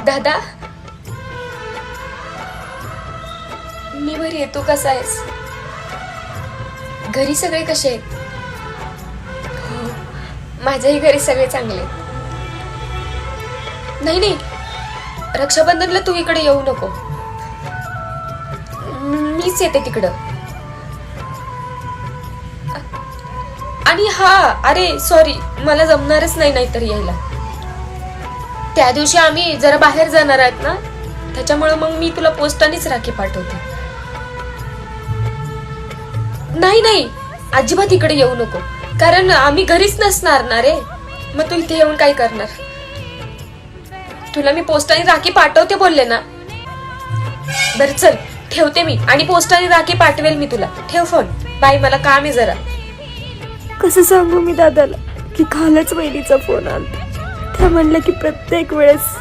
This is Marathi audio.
दादा, मी बरी आहे. तू कसा आहेस? घरी सगळे कसे आहेत? हो, माझ्याही घरी सगळे चांगले आहेत. नाही नाही, रक्षाबंधनला तू इकडे येऊ नको. मीच येते तिकडं. आणि हा, अरे सॉरी, मला जमणारच नाही नाहीतर यायला. त्या दिवशी आम्ही जरा बाहेर जाणार आहेत ना, त्याच्यामुळे मग मी तुला पोस्टानेच राखी पाठवते. नाही नाही, अजिबात इकडे येऊ नको, कारण आम्ही घरीच नसणार ना रे. मग तू इथे येऊन काय करणार? तुला मी पोस्टाने राखी पाठवते बोलले ना. बरं चल, ठेवते मी, आणि पोस्टाने राखी पाठवेल मी तुला. ठेव फोन. बाय, मला काम आहे जरा. कसं सांगू मी दादाला की कालच वहिनीचा फोन आला. त्या म्हणलं की प्रत्येक वेळेस